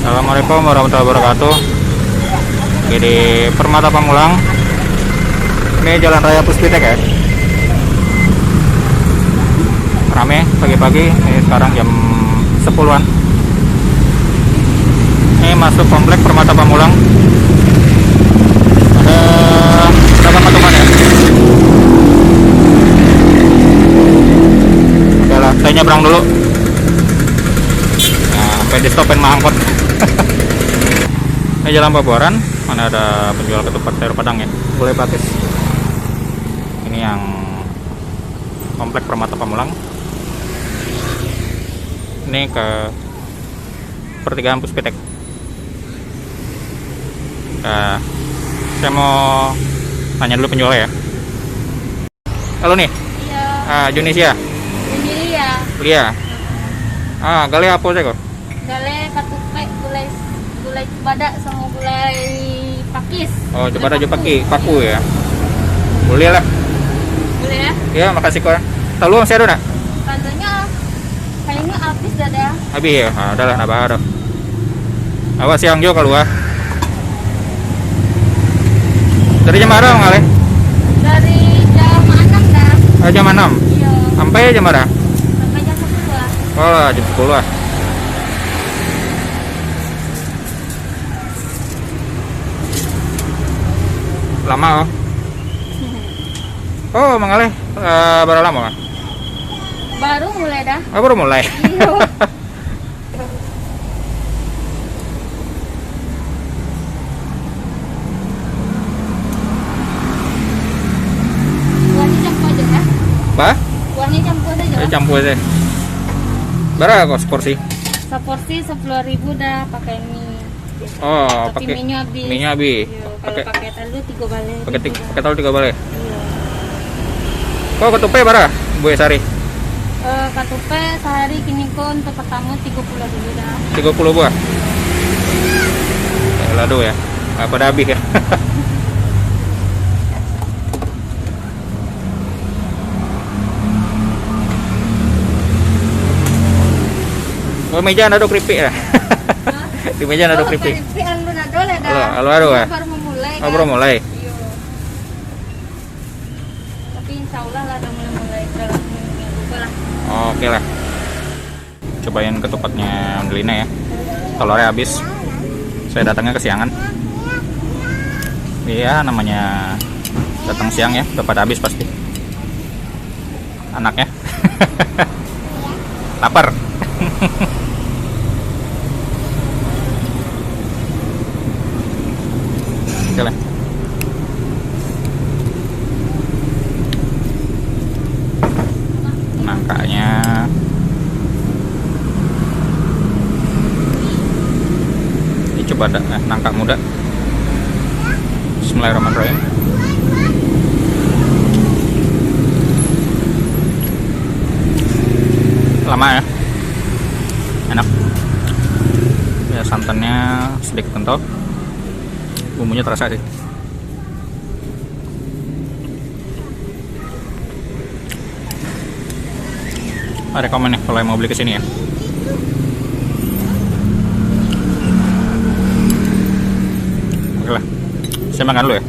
Assalamualaikum warahmatullahi wabarakatuh. Oke, di Permata Pamulang. Ini Jalan Raya Puspitek ya. Rame pagi-pagi. Ini sekarang jam 10-an. Ini masuk komplek Permata Pamulang. Ada berapa patungan ya? Oke lah, saya nyebrang dulu. Nah, sampai di stopen Mahangkot. Ini Jalan Pabuaran, mana ada penjual ketupat sayur padang ya, boleh pakis. Ini yang komplek Permata Pamulang. Ini ke pertigaan Puspitek. Nah, saya mau tanya dulu penjualnya ya. Halo nih. Iya. Junisia. Junisia. Lia. Gale apa sih kok? Gale katupe gulai badak sama gulai pakis. Oh, coba aja paku ya. Boleh lah. Boleh ya? Ya, makasih kok. Tahu masih ada nak? Tandanya kayaknya habis dada. Habis ya. Ada lah, nambah ada. Awas siang juga keluar. Dari jam berapa ngale? Dari jam 6 dah. Jam 6. Iya. Sampai jam berapa? Sampai jam 10 lah. Oh, jam 10 lah. Lama oh. Oh, mengalih berapa lama? Baru mulai dah. Baru mulai. Iya. Uangnya campur aja ya. Bah? Uangnya campur aja. Campur aja. Berapa kos porsi? Seporsi 10.000 dah pakai mie. Oh, Tapi pakai minyak habis. minyak habis. Iya, kalau pakai telur 3 balik. Pakai telur 3 balik. Iya. Kok ketupe berapa? Bu Sari. Katupe sehari kini kon untuk pertama 30.000 dah. 30 buah. Lado ya. Pada habis ya. Oh, meja ada keripik ya. Di meja ada keripik. Keripik anu nado le dah. Halo ya. Baru memulai. Oh, baru mulai. Iya. Tapi insyaallah lah udah mulai dalam minggu lah. Oke lah. Cobain ketupatnya Angelina ya. Telurnya habis. Saya datangnya kesiangan. Iya, namanya datang siang ya, udah pada habis pasti. Anaknya. Lapar. Oke lah. Nangkanya ini coba ada nangka muda. Bismillahirrahmanirrahim. Lama ya, enak ya, santannya sedikit kental, bumbunya terasa sih. Ada komen nih kalau yang mau beli kesini ya. Oke lah, saya makan dulu ya.